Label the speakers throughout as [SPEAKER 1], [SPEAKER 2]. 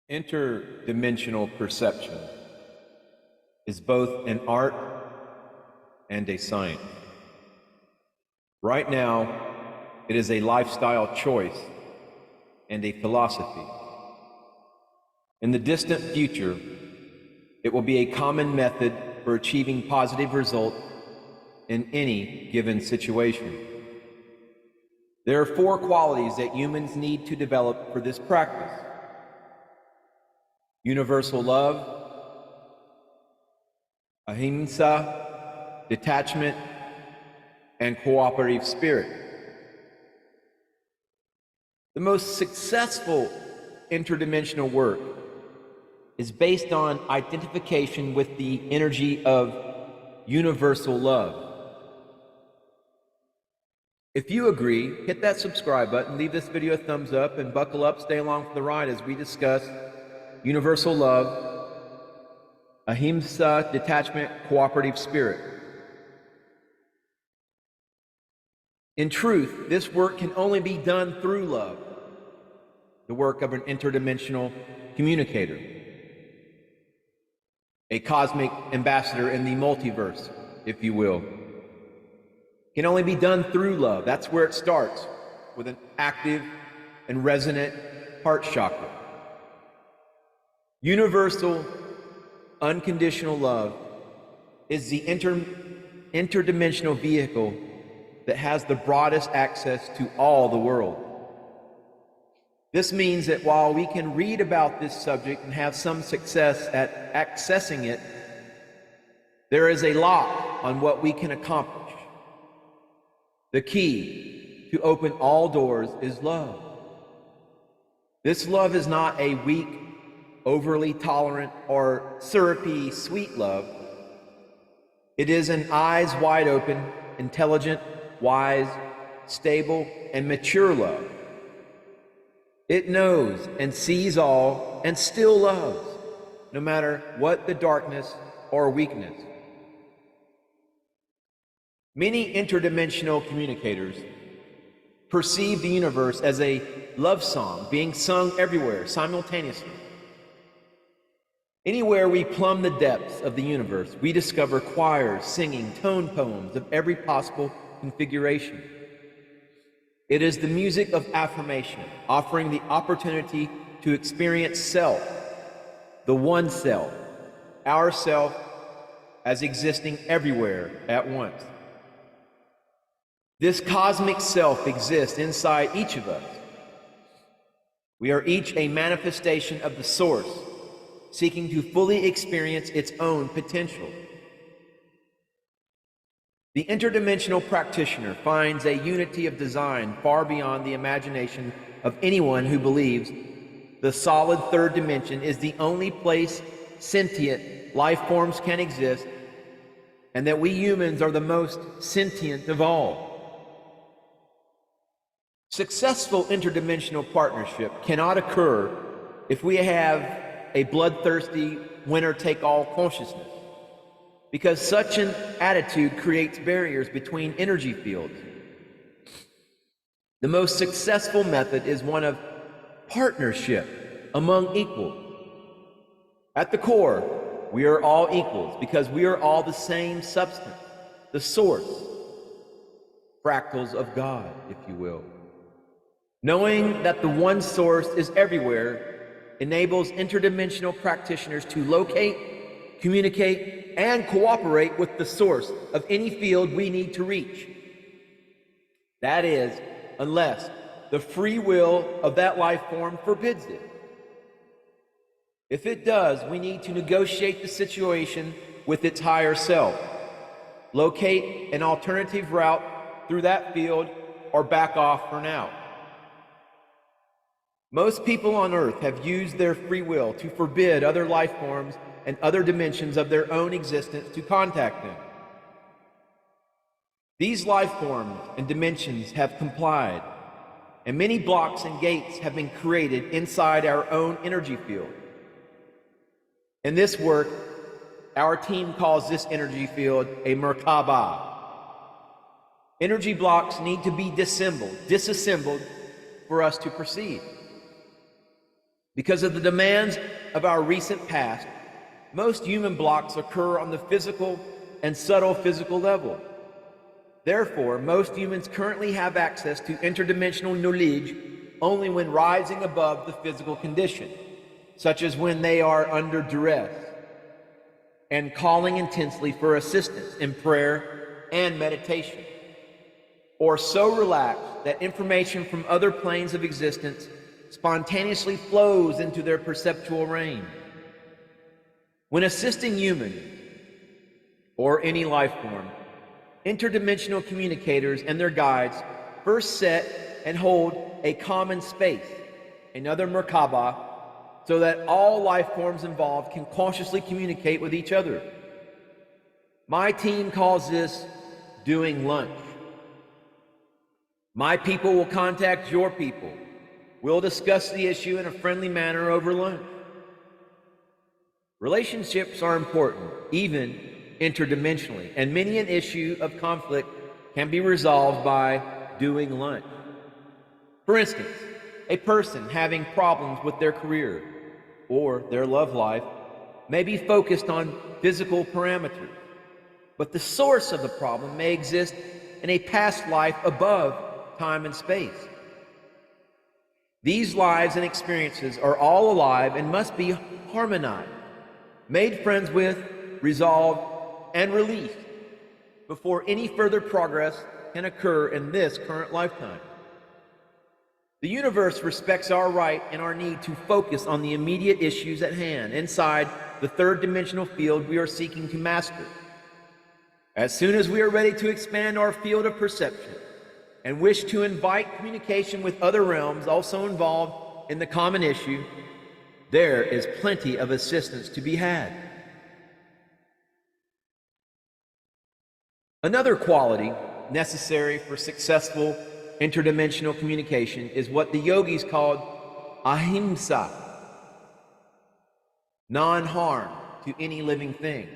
[SPEAKER 1] Interdimensional perception is both an art and a science. Right now, it is a lifestyle choice and a philosophy. In the distant future, it will be a common method for achieving positive results in any given situation. There are 4 qualities that humans need to develop for this practice: universal love, ahimsa, detachment, and cooperative spirit. The most successful interdimensional work is based on identification with the energy of universal love. If you agree, hit that subscribe button, leave this video a thumbs up, and buckle up, stay along for the ride as we discuss universal love, ahimsa, detachment, cooperative spirit. In truth, this work can only be done through love, the work of an interdimensional communicator, a cosmic ambassador in the multiverse, if you will. Can only be done through love. That's where it starts, with an active and resonant heart chakra. Universal, unconditional love is the interdimensional vehicle that has the broadest access to all the world. This means that while we can read about this subject and have some success at accessing it, there is a lock on what we can accomplish. The key to open all doors is love. This love is not a weak, overly tolerant, or syrupy sweet love. It is an eyes wide open, intelligent, wise, stable, and mature love. It knows and sees all and still loves, no matter what the darkness or weakness. Many interdimensional communicators perceive the universe as a love song being sung everywhere simultaneously. Anywhere we plumb the depths of the universe, we discover choirs singing tone poems of every possible configuration. It is the music of affirmation, offering the opportunity to experience self, the one self, ourself, as existing everywhere at once. This cosmic self exists inside each of us. We are each a manifestation of the source, seeking to fully experience its own potential. The interdimensional practitioner finds a unity of design far beyond the imagination of anyone who believes the solid third dimension is the only place sentient life forms can exist, and that we humans are the most sentient of all. Successful interdimensional partnership cannot occur if we have a bloodthirsty winner-take-all consciousness, because such an attitude creates barriers between energy fields. The most successful method is one of partnership among equals. At the core, we are all equals because we are all the same substance, the source, fractals of God, if you will. Knowing that the one source is everywhere enables interdimensional practitioners to locate, communicate, and cooperate with the source of any field we need to reach. That is, unless the free will of that life form forbids it. If it does, we need to negotiate the situation with its higher self, locate an alternative route through that field, or back off for now. Most people on Earth have used their free will to forbid other life forms and other dimensions of their own existence to contact them. These life forms and dimensions have complied, and many blocks and gates have been created inside our own energy field. In this work, our team calls this energy field a Merkaba. Energy blocks need to be disassembled for us to proceed. Because of the demands of our recent past, most human blocks occur on the physical and subtle physical level. Therefore, most humans currently have access to interdimensional knowledge only when rising above the physical condition, such as when they are under duress and calling intensely for assistance in prayer and meditation, or so relaxed that information from other planes of existence spontaneously flows into their perceptual range. When assisting humans, or any life form, interdimensional communicators and their guides first set and hold a common space, another Merkaba, so that all life forms involved can cautiously communicate with each other. My team calls this doing lunch. My people will contact your people. We'll discuss the issue in a friendly manner over lunch. Relationships are important, even interdimensionally, and many an issue of conflict can be resolved by doing lunch. For instance, a person having problems with their career or their love life may be focused on physical parameters, but the source of the problem may exist in a past life above time and space. These lives and experiences are all alive and must be harmonized, made friends with, resolved, and released before any further progress can occur in this current lifetime. The universe respects our right and our need to focus on the immediate issues at hand inside the third dimensional field we are seeking to master. As soon as we are ready to expand our field of perception and wish to invite communication with other realms also involved in the common issue, there is plenty of assistance to be had. Another quality necessary for successful interdimensional communication is what the yogis called ahimsa, non-harm to any living thing.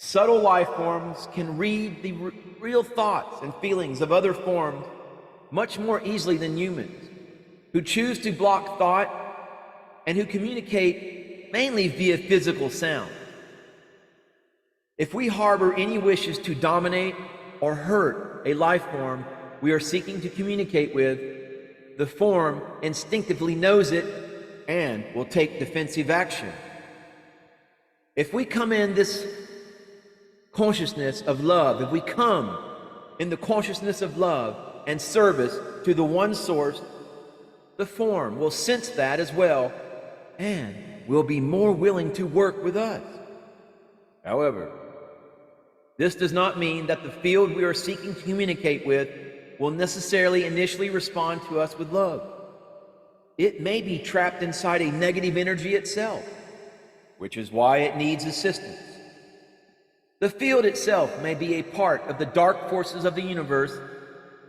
[SPEAKER 1] Subtle life forms can read the real thoughts and feelings of other forms much more easily than humans, who choose to block thought and who communicate mainly via physical sound. If we harbor any wishes to dominate or hurt a life form we are seeking to communicate with, the form instinctively knows it and will take defensive action. If we come in this consciousness of love, if we come in the consciousness of love and service to the one source, the form will sense that as well and will be more willing to work with us. However, this does not mean that the field we are seeking to communicate with will necessarily initially respond to us with love. It may be trapped inside a negative energy itself, which is why it needs assistance. The field itself may be a part of the dark forces of the universe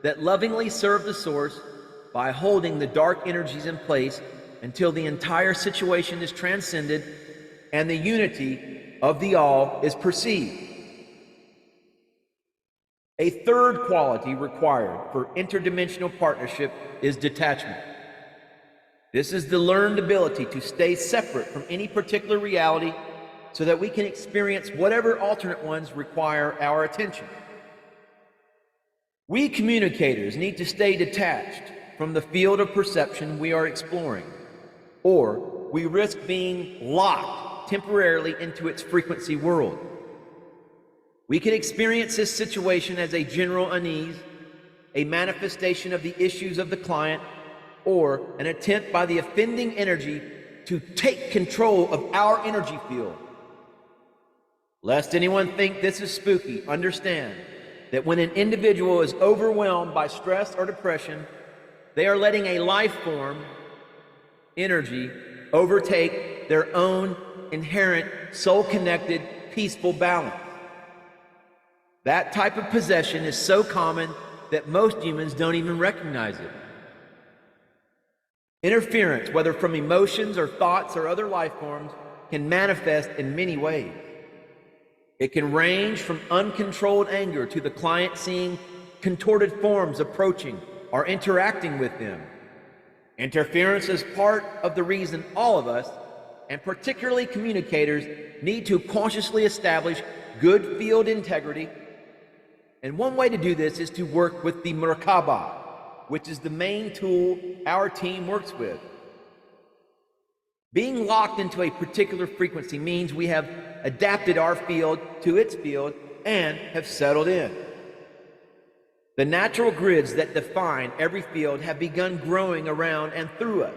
[SPEAKER 1] that lovingly serve the source by holding the dark energies in place until the entire situation is transcended and the unity of the all is perceived. A third quality required for interdimensional partnership is detachment. This is the learned ability to stay separate from any particular reality so that we can experience whatever alternate ones require our attention. We communicators need to stay detached from the field of perception we are exploring, or we risk being locked temporarily into its frequency world. We can experience this situation as a general unease, a manifestation of the issues of the client, or an attempt by the offending energy to take control of our energy field. Lest anyone think this is spooky, understand that when an individual is overwhelmed by stress or depression, they are letting a life form, energy, overtake their own inherent, soul-connected, peaceful balance. That type of possession is so common that most humans don't even recognize it. Interference, whether from emotions or thoughts or other life forms, can manifest in many ways. It can range from uncontrolled anger to the client seeing contorted forms approaching or interacting with them, Interference is part of the reason all of us, and particularly communicators, need to consciously establish good field integrity. And one way to do this is to work with the Merkaba, which is the main tool our team works with. Being locked into a particular frequency means we have adapted our field to its field and have settled in. The natural grids that define every field have begun growing around and through us.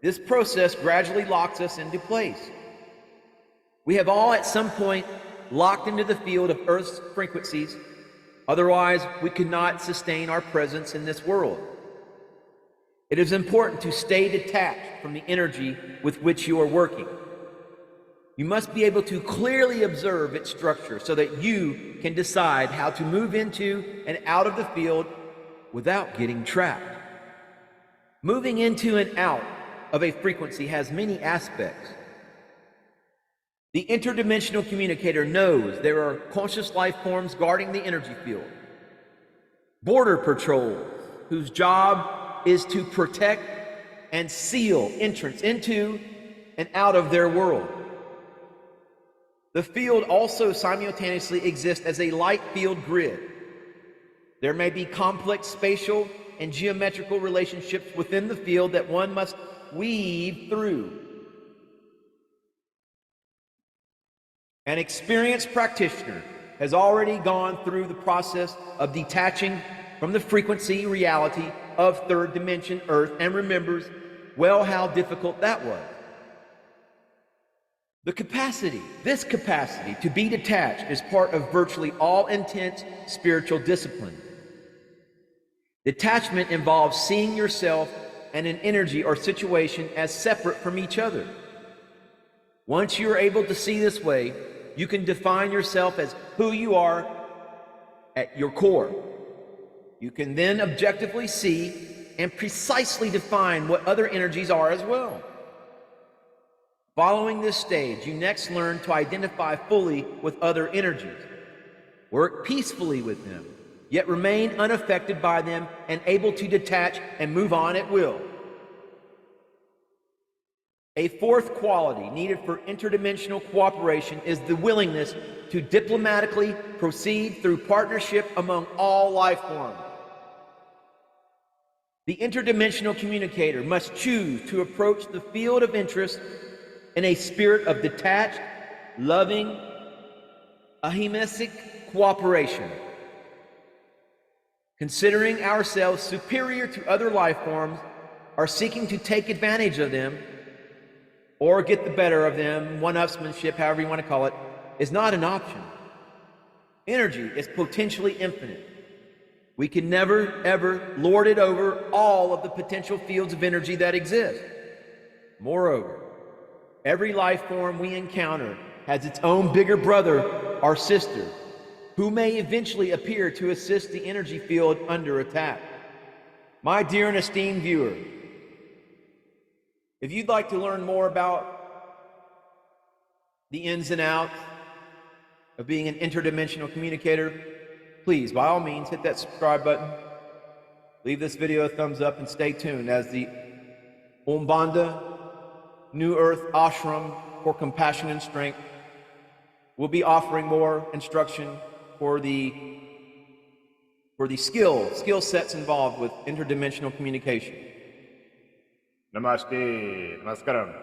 [SPEAKER 1] This process gradually locks us into place. We have all at some point locked into the field of Earth's frequencies, otherwise we could not sustain our presence in this world. It is important to stay detached from the energy with which you are working. You must be able to clearly observe its structure so that you can decide how to move into and out of the field without getting trapped. Moving into and out of a frequency has many aspects. The interdimensional communicator knows there are conscious life forms guarding the energy field. Border patrols, whose job is to protect and seal entrance into and out of their world. The field also simultaneously exists as a light field grid. There may be complex spatial and geometrical relationships within the field that one must weave through. An experienced practitioner has already gone through the process of detaching from the frequency reality of third dimension Earth and remembers well how difficult that was. This capacity to be detached is part of virtually all intense spiritual discipline. Detachment involves seeing yourself and an energy or situation as separate from each other. Once you are able to see this way, you can define yourself as who you are at your core. You can then objectively see and precisely define what other energies are as well. Following this stage, you next learn to identify fully with other energies. Work peacefully with them, yet remain unaffected by them and able to detach and move on at will. A fourth quality needed for interdimensional cooperation is the willingness to diplomatically proceed through partnership among all life forms. The interdimensional communicator must choose to approach the field of interest in a spirit of detached, loving, ahimsic cooperation, considering ourselves superior to other life forms or seeking to take advantage of them or get the better of them, one-upsmanship, however you want to call it, is not an option. Energy is potentially infinite. We can never, ever lord it over all of the potential fields of energy that exist. Moreover, every life form we encounter has its own bigger brother or sister who may eventually appear to assist the energy field under attack. My dear and esteemed viewer, if you'd like to learn more about the ins and outs of being an interdimensional communicator, please, by all means, hit that subscribe button. Leave this video a thumbs up and stay tuned as the Umbanda New Earth Ashram for Compassion and Strength will be offering more instruction for the skill sets involved with interdimensional communication.
[SPEAKER 2] Namaste, Namaskaram.